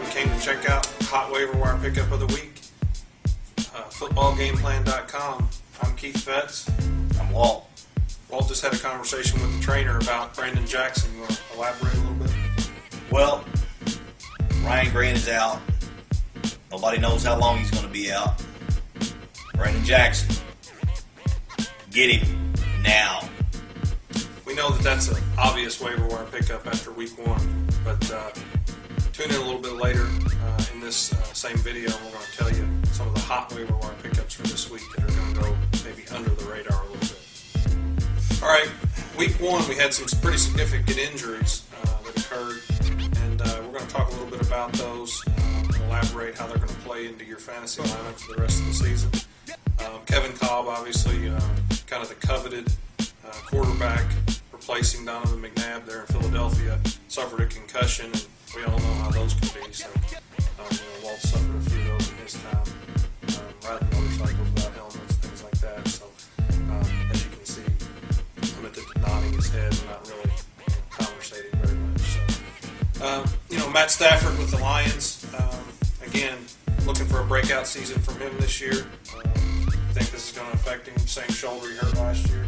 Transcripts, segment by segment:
We came to check out Hot Waiver Wire Pickup of the Week. Footballgameplan.com. I'm Keith Betts. I'm Walt. Walt just had a conversation with the trainer about Brandon Jackson. You want to elaborate a little bit? Well, Ryan Green is out. Nobody knows how long he's going to be out. Brandon Jackson. Get him now. We know that that's an obvious waiver wire pickup after week one, but tune in a little bit later in this same video, and we're going to tell you some of the hot waiver wire pickups for this week that are going to go maybe under the radar a little bit. All right, week one we had some pretty significant injuries that occurred, and we're going to talk a little bit about those, elaborate how they're going to play into your fantasy lineup for the rest of the season. Kevin Cobb, obviously, kind of the coveted quarterback, replacing Donovan McNabb there in Philadelphia, suffered a concussion, and we all know how those can be. So, Walt suffered a few of those in his time, riding motorcycles without helmets, things like that. So, as you can see, limited to nodding his head and not really conversating very much. So, Matt Stafford with the Lions, again, looking for a breakout season from him this year. I think this is going to affect him. Same shoulder he hurt last year.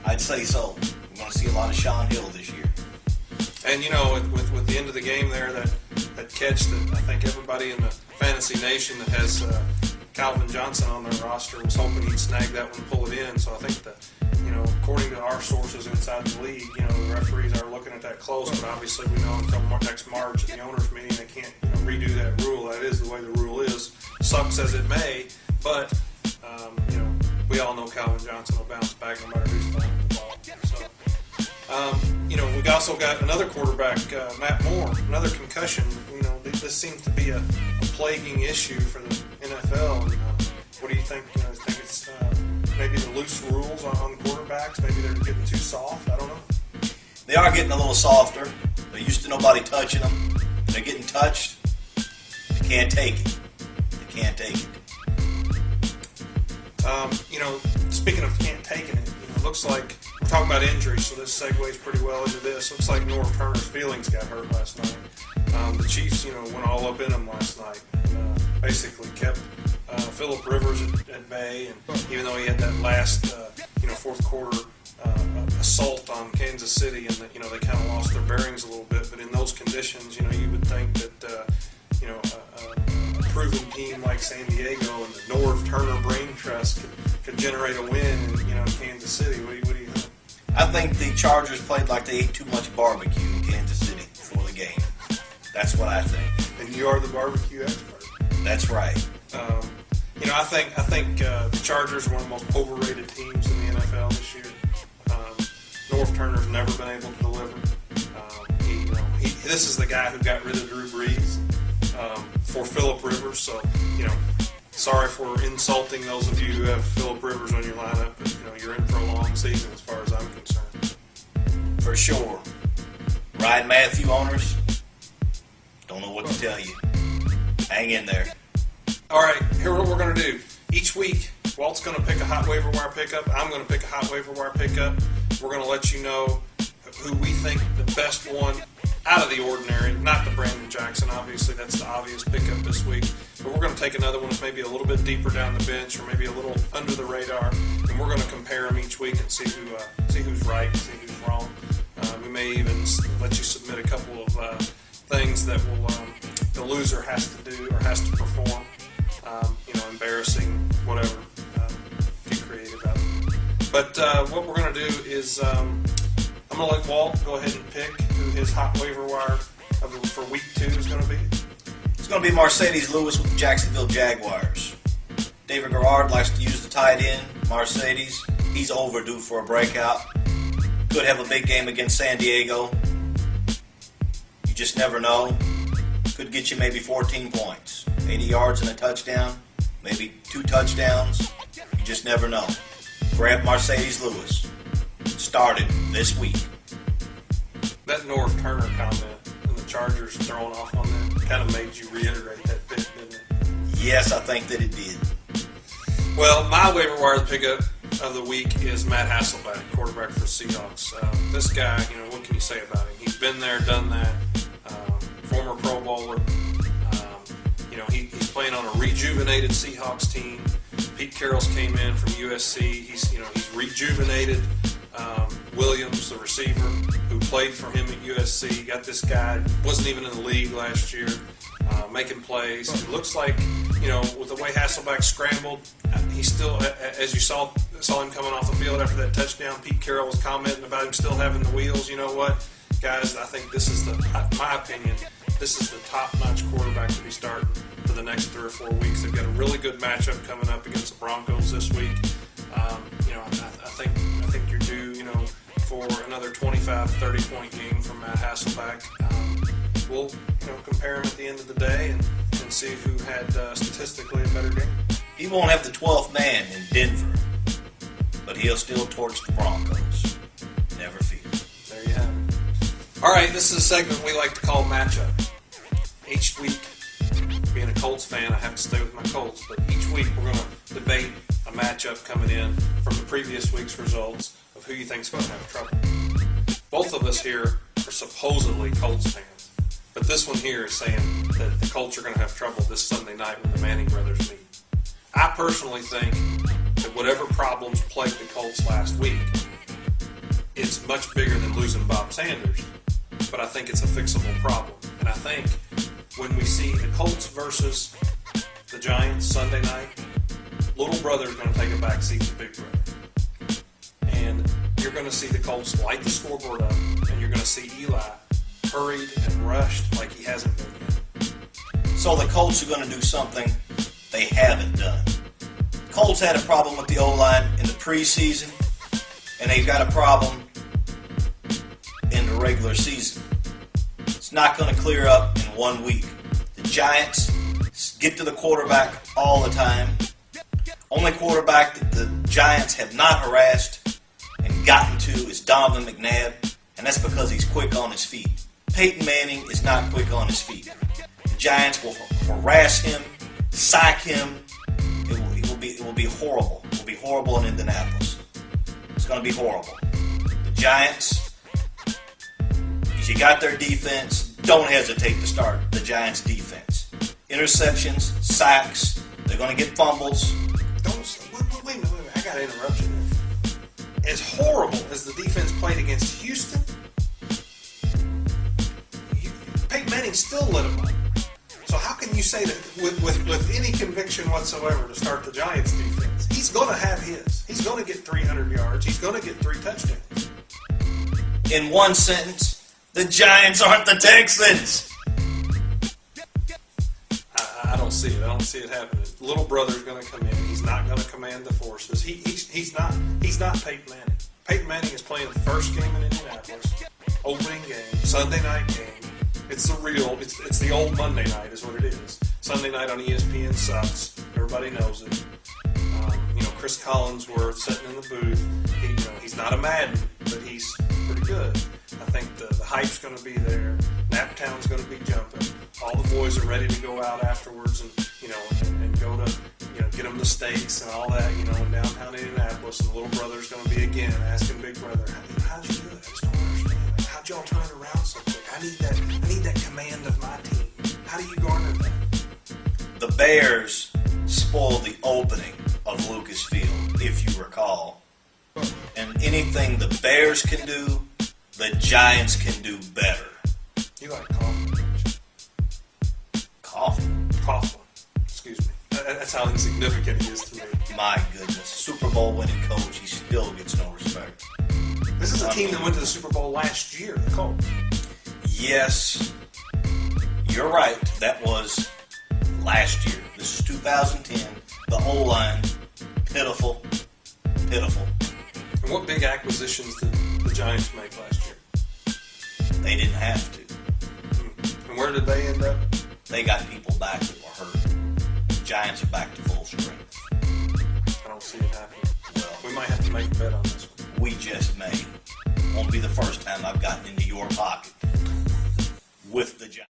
I'd say so. We're going to see a lot of Sean Hill this year. And, with the end of the game there, that catch that I think everybody in the fantasy nation that has Calvin Johnson on their roster was hoping he'd snag that one and pull it in. So I think that, according to our sources inside the league, the referees are looking at that close. But obviously we know until next March at the owners' meeting they can't redo that rule. That is the way the rule is. Sucks as it may, but we all know Calvin Johnson will bounce back no matter who's playing the ball. So, we also got another quarterback, Matt Moore, another concussion. This seems to be a plaguing issue for the NFL. What do you think? You think it's maybe the loose rules on quarterbacks? Maybe they're getting too soft? I don't know. They are getting a little softer. They're used to nobody touching them. They're getting touched. They can't take it. They can't take it. Speaking of can't take it looks like we're talking about injuries, so this segues pretty well into this. Looks like Norv Turner's feelings got hurt last night. The Chiefs, went all up in him last night. Basically kept Phillip Rivers at bay, and even though he had that last, fourth quarter assault on Kansas City, and they kind of lost their bearings a little bit. But in those conditions, you would think that a proven team like San Diego and the Norv Turner Brain Trust could generate a win in Kansas City. What do you think? I think the Chargers played like they ate too much barbecue in Kansas City before the game. That's what I think. And you are the barbecue expert. That's right. I think the Chargers are one of the most overrated teams in the NFL this year. Norv Turner's never been able to deliver. This is the guy who got rid of Drew Brees for Phillip Rivers. So, sorry for insulting those of you who have Phillip Rivers on your lineup, but you're in for a long season as far as I'm concerned. For sure. Ryan Matthew owners, don't know what to tell you. Hang in there. All right, here's what we're going to do. Each week, Walt's going to pick a hot waiver wire pickup. I'm going to pick a hot waiver wire pickup. We're going to let you know who we think the best one out of the ordinary, not the Brandon Jackson, obviously. That's the obvious pickup this week. But we're going to take another one that's maybe a little bit deeper down the bench or maybe a little under the radar, and we're going to compare them each week and see who's right and see who's wrong. We may even let you submit a couple of things that will the loser has to do or has to perform. Embarrassing, whatever. Get creative out of it. But what we're going to do is I'm going to let Walt go ahead and pick who his hot waiver wire for week 2 is going to be. It's going to be Mercedes Lewis with the Jacksonville Jaguars. David Garrard likes to use the tight end, Mercedes. He's overdue for a breakout. Could have a big game against San Diego. You just never know. Could get you maybe 14 points. 80 yards and a touchdown. Maybe 2 touchdowns. You just never know. Grab Mercedes Lewis. Started this week. That Norv Turner comment and the Chargers throwing off on that kind of made you reiterate that bit, didn't it? Yes, I think that it did. Well, my waiver wire pickup of the week is Matt Hasselbeck, quarterback for the Seahawks. This guy, what can you say about him? He's been there, done that. Former Pro Bowler. playing on a rejuvenated Seahawks team. Pete Carroll's came in from USC. He's rejuvenated. Williams, the receiver, who played for him at USC, got this guy, wasn't even in the league last year, making plays. It looks like, with the way Hasselbeck scrambled, he still, as you saw him coming off the field after that touchdown, Pete Carroll was commenting about him still having the wheels. You know what, guys, I think this is my opinion, this is the top-notch quarterback to be starting for the next 3 or 4 weeks. They've got a really good matchup coming up against the Broncos this week. I think you're due, for another 25, 30-point game from Matt Hasselbeck. We'll, compare him at the end of the day and see who had statistically a better game. He won't have the 12th man in Denver, but he'll still torch the Broncos. Never fear. There you have it. All right, this is a segment we like to call Matchup. Each week, being a Colts fan, I have to stay with my Colts, but each week we're going to debate a matchup coming in from the previous week's results of who you think is going to have trouble. Both of us here are supposedly Colts fans, but this one here is saying that the Colts are going to have trouble this Sunday night when the Manning brothers meet. I personally think that whatever problems plagued the Colts last week, it's much bigger than losing Bob Sanders, but I think it's a fixable problem. And I think when we see the Colts versus the Giants Sunday night, little brother is going to take a back seat to big brother. And you're going to see the Colts light the scoreboard up, and you're going to see Eli hurried and rushed like he hasn't been yet. So the Colts are going to do something they haven't done. The Colts had a problem with the O-line in the preseason, and they've got a problem in the regular season. It's not going to clear up in 1 week. The Giants get to the quarterback all the time. Only quarterback that the Giants have not harassed and gotten to is Donovan McNabb, and that's because he's quick on his feet. Peyton Manning is not quick on his feet. The Giants will harass him, sack him. It will be horrible. It will be horrible in Indianapolis. It's going to be horrible. The Giants, if you got their defense, don't hesitate to start the Giants' defense. Interceptions, sacks, they're going to get fumbles. Wait a minute. I got an interruption there. As horrible as the defense played against Houston, Peyton Manning still lit them up. So how can you say that with any conviction whatsoever to start the Giants' defense? He's going to have his. He's going to get 300 yards. He's going to get 3 touchdowns. In one sentence, the Giants aren't the Texans. I don't see it. I don't see it happening. Little brother's going to come in. He's not going to command the forces. He's not Peyton Manning. Peyton Manning is playing the first game in Indianapolis, opening game, Sunday night game. It's the old Monday night is what it is. Sunday night on ESPN sucks. Everybody knows it. Chris Collinsworth sitting in the booth. He's not a Madden, but he's pretty good. I think the hype's going to be there. Naptown's going to be jumping. All the boys are ready to go out afterwards and go to get them the steaks and all that in downtown Indianapolis. And the little brother's going to be again asking big brother, how'd you do it? I just don't understand. How'd y'all turn it around so quick? I need that command of my team. How do you garner that? The Bears spoiled the opening of Lucas Field, if you recall. And anything the Bears can do, the Giants can do better. You like Coughlin, don't you? Coughlin. Excuse me. That's how insignificant he is to me. My goodness. Super Bowl winning coach, he still gets no respect. This is a team that went to the Super Bowl last year, the Colts. Yes. You're right. That was last year. This is 2010. The O-line, pitiful. And what big acquisitions did the Giants make last year? They didn't have to. And where did they end up? They got people back that were hurt. The Giants are back to full strength. I don't see it happening. Well, we might have to make a bet on this one. We just may. Won't be the first time I've gotten into your pocket with the Giants.